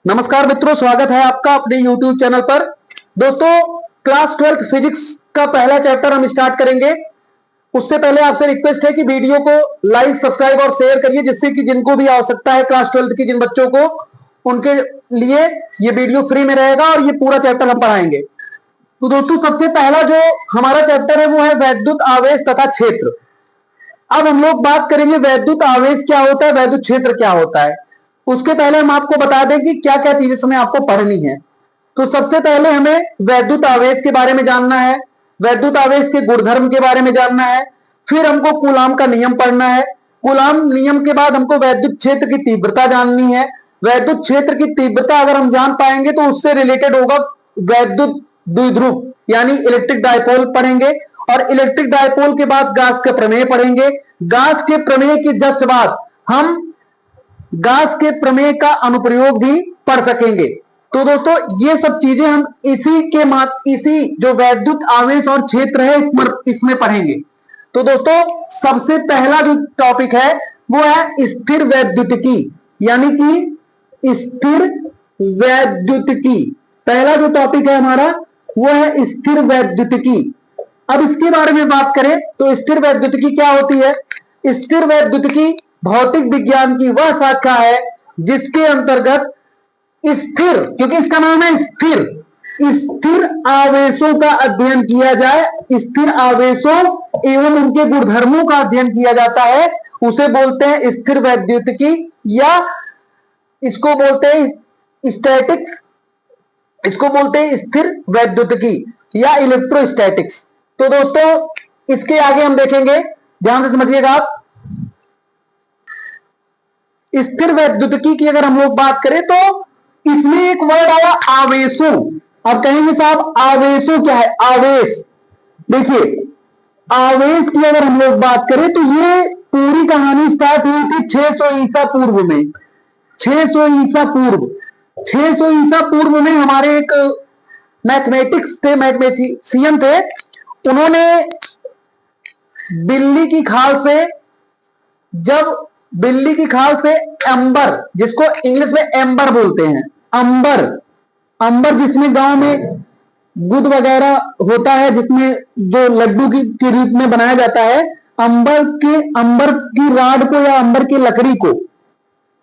नमस्कार मित्रों, स्वागत है आपका अपने YouTube चैनल पर। दोस्तों, क्लास 12th फिजिक्स का पहला चैप्टर हम स्टार्ट करेंगे। उससे पहले आपसे रिक्वेस्ट है कि वीडियो को लाइक, सब्सक्राइब और शेयर करिए, जिससे कि जिनको भी आवश्यकता है क्लास 12th की जिन बच्चों को, उनके लिए ये वीडियो फ्री में रहेगा और ये पूरा चैप्टर हम पढ़ाएंगे। तो दोस्तों, सबसे पहला जो हमारा चैप्टर है वो है वैद्युत आवेश तथा क्षेत्र। अब हम लोग बात करेंगे वैद्युत आवेश क्या होता है, वैद्युत क्षेत्र क्या होता है। उसके पहले हम आपको बता दें कि क्या क्या चीजें इसमें आपको पढ़नी है। तो सबसे पहले हमें वैद्युत आवेश के बारे में जानना है, वैद्युत आवेश के गुणधर्म के बारे में जानना है, फिर हमको कूलाम का नियम पढ़ना है। कूलाम नियम के बाद हमको वैद्युत क्षेत्र की तीव्रता जाननी है। वैद्युत क्षेत्र की तीव्रता अगर हम जान पाएंगे तो उससे रिलेटेड होगा वैद्युत द्विध्रुव यानी इलेक्ट्रिक डायपोल पढ़ेंगे, और इलेक्ट्रिक डायपोल के बाद गास के प्रमेय पढ़ेंगे। गास के प्रमेय के जस्ट बाद हम गास के प्रमेय का अनुप्रयोग भी पढ़ सकेंगे। तो दोस्तों, ये सब चीजें हम इसी जो वैद्युत आवेश और क्षेत्र है इसमें पढ़ेंगे। तो दोस्तों, सबसे पहला जो टॉपिक है वो है स्थिर वैद्युतिकी, यानी कि स्थिर वैद्युतिकी। पहला जो टॉपिक है हमारा वो है स्थिर वैद्युतिकी। अब इसके बारे में बात करें तो स्थिर वैद्युतिकी क्या होती है। स्थिर वैद्युतिकी भौतिक विज्ञान की वह शाखा है जिसके अंतर्गत स्थिर, क्योंकि इसका नाम है स्थिर, स्थिर आवेशों का अध्ययन किया जाए। स्थिर आवेशों एवं उनके गुणधर्मों का अध्ययन किया जाता है, उसे बोलते हैं स्थिर वैद्युतिकी, या इसको बोलते हैं स्टैटिक्स, इसको बोलते हैं स्थिर वैद्युतिकी या इलेक्ट्रोस्टैटिक्स। तो दोस्तों, इसके आगे हम देखेंगे, ध्यान से समझिएगा आप। स्थिर वैद्युतिकी की अगर हम लोग बात करें तो इसमें एक वर्ड आया आवेशों। अब कहेंगे साहब आवेशों क्या है। आवेश, देखिए आवेश की अगर हम लोग बात करें तो ये पूरी कहानी स्टार्ट हुई थी 600 ईसा पूर्व में। 600 ईसा पूर्व, 600 ईसा पूर्व में हमारे एक मैथमेटिक्स थे, मैथमेटिशियन थे, उन्होंने बिल्ली की खाल से, जब बिल्ली की खाल से अंबर, जिसको इंग्लिश में एम्बर बोलते हैं, अंबर, अंबर जिसमें गांव में गुद वगैरह होता है, जिसमें जो लड्डू के रूप में बनाया जाता है, अंबर की राड को या अंबर की लकड़ी को,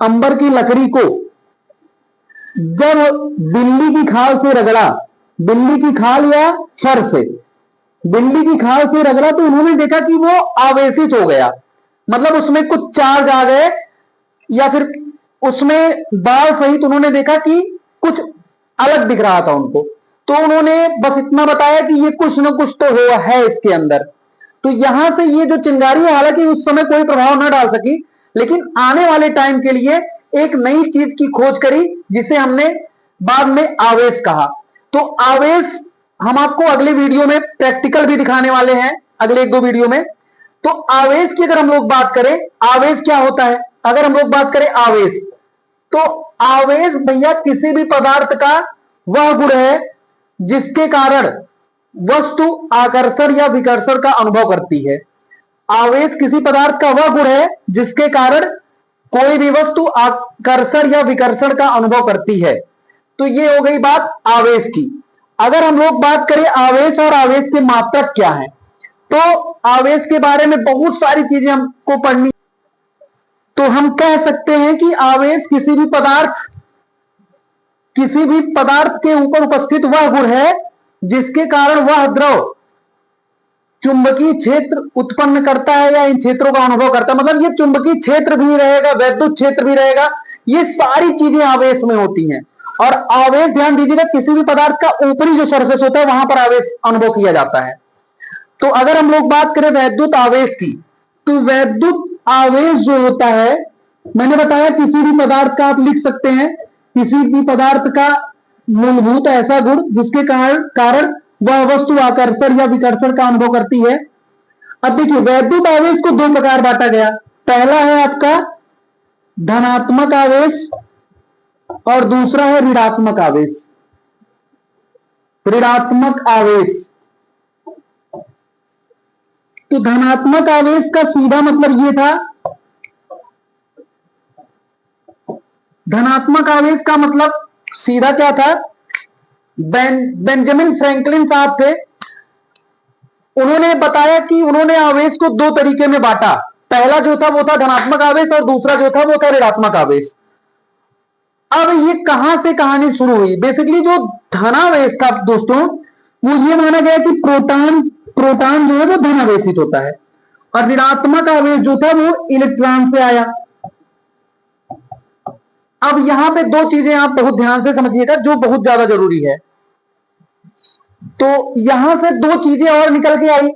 अंबर की लकड़ी को जब बिल्ली की खाल से रगड़ा, बिल्ली की खाल या फर से, बिल्ली की खाल से रगड़ा, तो उन्होंने देखा कि वो आवेशित हो गया, मतलब उसमें कुछ चार्ज आ गए, या फिर उसमें बाल सहित उन्होंने देखा कि कुछ अलग दिख रहा था उनको। तो उन्होंने बस इतना बताया कि ये कुछ ना कुछ तो हुआ है इसके अंदर। तो यहां से ये जो चिंगारी है, हालांकि उस समय कोई प्रभाव न डाल सकी, लेकिन आने वाले टाइम के लिए एक नई चीज की खोज करी, जिसे हमने बाद में आवेश कहा। तो आवेश हम आपको अगले वीडियो में प्रैक्टिकल भी दिखाने वाले हैं, अगले एक दो वीडियो में। तो आवेश की अगर हम लोग बात करें, आवेश क्या होता है, अगर हम लोग बात करें आवेश, तो आवेश भैया किसी भी पदार्थ का वह गुण है जिसके कारण वस्तु आकर्षण या विकर्षण का अनुभव करती है। आवेश किसी पदार्थ का वह गुण है जिसके कारण कोई भी वस्तु आकर्षण या विकर्षण का अनुभव करती है। तो ये हो गई बात आवेश की। अगर हम लोग बात करें आवेश और आवेश के मात्रक क्या है, तो आवेश के बारे में बहुत सारी चीजें हमको पढ़नी। तो हम कह सकते हैं कि आवेश किसी भी पदार्थ के ऊपर उपस्थित वह गुण है जिसके कारण वह द्रव चुंबकीय क्षेत्र उत्पन्न करता है या इन क्षेत्रों का अनुभव करता है। मतलब ये चुंबकीय क्षेत्र भी रहेगा, वैद्युत क्षेत्र भी रहेगा, ये सारी चीजें आवेश में होती हैं। और आवेश, ध्यान दीजिएगा, किसी भी पदार्थ का ऊपरी जो सरफेस होता है वहां पर आवेश अनुभव किया जाता है। तो अगर हम लोग बात करें वैद्युत आवेश की, तो वैद्युत आवेश जो होता है, मैंने बताया किसी भी पदार्थ का आप लिख सकते हैं, किसी भी पदार्थ का मूलभूत ऐसा गुण जिसके कारण वह वस्तु आकर्षण या विकर्षण का अनुभव करती है। अब देखिए, वैद्युत आवेश को दो प्रकार बांटा गया। पहला है आपका धनात्मक आवेश और दूसरा है ऋणात्मक आवेश। ऋणात्मक आवेश, तो धनात्मक आवेश का सीधा मतलब यह था, धनात्मक आवेश का मतलब सीधा क्या था, बेंजामिन फ्रैंकलिन साहब थे, उन्होंने बताया कि उन्होंने आवेश को दो तरीके में बांटा। पहला जो था वो था धनात्मक आवेश और दूसरा जो था वो था ऋणात्मक आवेश। अब ये कहां से कहानी शुरू हुई? बेसिकली जो धनावेश था दोस्तों, वो ये माना गया कि प्रोटॉन प्रोटॉन जो है वो धनावेशित होता है, और ऋणात्मक आवेश जो था वो इलेक्ट्रॉन से आया। अब यहां पे दो चीजें आप बहुत ध्यान से समझिएगा जो बहुत ज्यादा जरूरी है। तो यहां से दो चीजें और निकल के आई।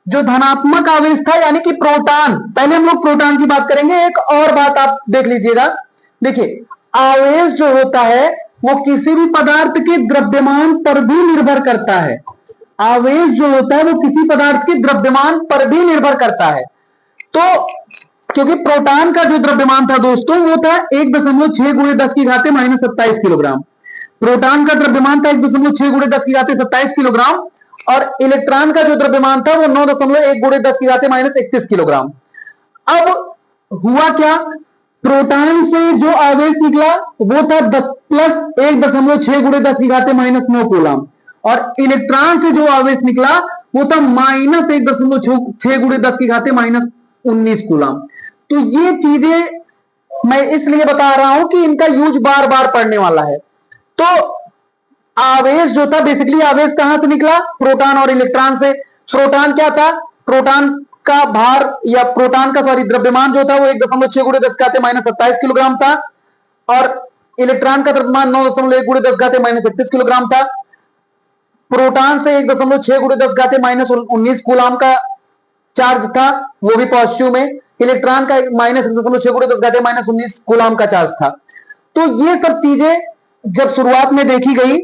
जो धनात्मक आवेश था यानी कि प्रोटॉन, पहले हम लोग प्रोटॉन की बात करेंगे। एक और बात आप देख लीजिएगा, देखिए आवेश जो होता है वो किसी भी पदार्थ के द्रव्यमान पर भी निर्भर करता है। आवेश जो होता है वो किसी पदार्थ के द्रव्यमान पर भी निर्भर करता है। तो क्योंकि प्रोटॉन का जो द्रव्यमान था दोस्तों वो था 1.6 गुणे 10 की घाते माइनस 27 किलोग्राम। प्रोटॉन का द्रव्यमान था 1.6 गुणे 10 की घाते 27 किलोग्राम, और इलेक्ट्रॉन का जो द्रव्यमान था वो 9.1 गुणे 10 की घाते माइनस 31 किलोग्राम। अब हुआ क्या, प्रोटॉन से जो आवेश निकला वो था 10 प्लस 1.6 गुणे 10 की घाते माइनस 9 कूलम, और इलेक्ट्रॉन से जो आवेश निकला वो था माइनस 1.6 गुणे 10 की घाते माइनस 19 कूलम। तो ये चीजें मैं इसलिए बता रहा हूं कि इनका यूज बार बार पढ़ने वाला है। तो आवेश जो था, बेसिकली आवेश कहां से निकला, प्रोटॉन और इलेक्ट्रॉन से। प्रोटॉन क्या था, प्रोटॉन का भार या प्रोटॉन का द्रव्यमान जो था वो 1.6 गुणे 10 घाते माइनस 27 किलोग्राम था, और इलेक्ट्रॉन का द्रव्यमान 9.1 गुणे 10 घाते माइनस 31 किलोग्राम था। प्रोटॉन से 1.6 गुणे 10 घाते माइनस 19 कूलम का चार्ज था, वो भी पॉजिटिव में। इलेक्ट्रॉन का माइनस 1.6 गुणे 10 घाते माइनस 19 कूलम का चार्ज था। तो ये सब चीजें जब शुरुआत में देखी गई,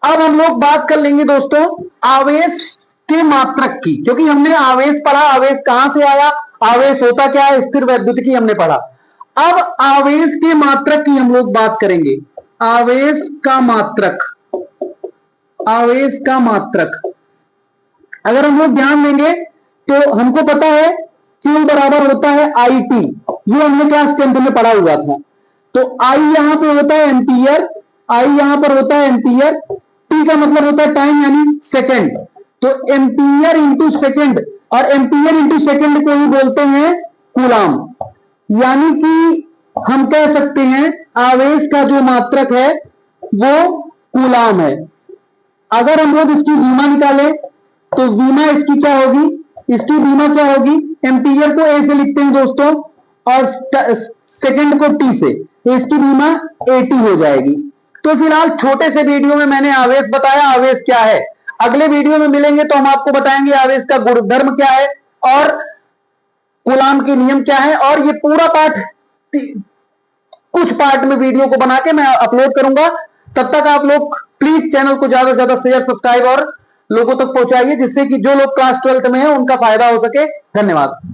अब हम लोग बात कर लेंगे दोस्तों आवेश के मात्रक की, क्योंकि हमने आवेश पढ़ा, आवेश कहां से आया, आवेश होता क्या है, स्थिर वैद्युतिकी हमने पढ़ा। अब आवेश के मात्रक की हम लोग बात करेंगे। आवेश का मात्रक, आवेश का मात्रक अगर हम लोग ध्यान देंगे तो हमको पता है Q बराबर होता है IT, ये हमने क्लास 10th में पढ़ा हुआ था। तो I यहां पे होता है एम्पियर, I यहां पर होता है एम्पियर, T का मतलब होता है टाइम यानी सेकंड। तो एम्पियर इंटू सेकंड, और एम्पियर इंटू सेकंड को ही बोलते हैं कूलम। यानी कि हम कह सकते हैं आवेश का जो मात्रक है वो कूलम है। अगर हम लोग इसकी बीमा निकालें तो बीमा इसकी क्या होगी, इसकी बीमा क्या होगी, एम्पियर को ए से लिखते हैं दोस्तों और सेकंड को टी से, तो इसकी बीमा एटी हो जाएगी। तो फिलहाल छोटे से वीडियो में मैंने आवेश बताया, आवेश क्या है। अगले वीडियो में मिलेंगे तो हम आपको बताएंगे आवेश का गुणधर्म क्या है और कूलम के नियम क्या है, और ये पूरा पाठ कुछ पार्ट में वीडियो को बना के मैं अपलोड करूंगा। तब तक आप लोग प्लीज चैनल को ज्यादा से ज्यादा शेयर, सब्सक्राइब और लोगों तक पहुंचाइए, जिससे कि जो लोग क्लास 12th में है उनका फायदा हो सके। धन्यवाद।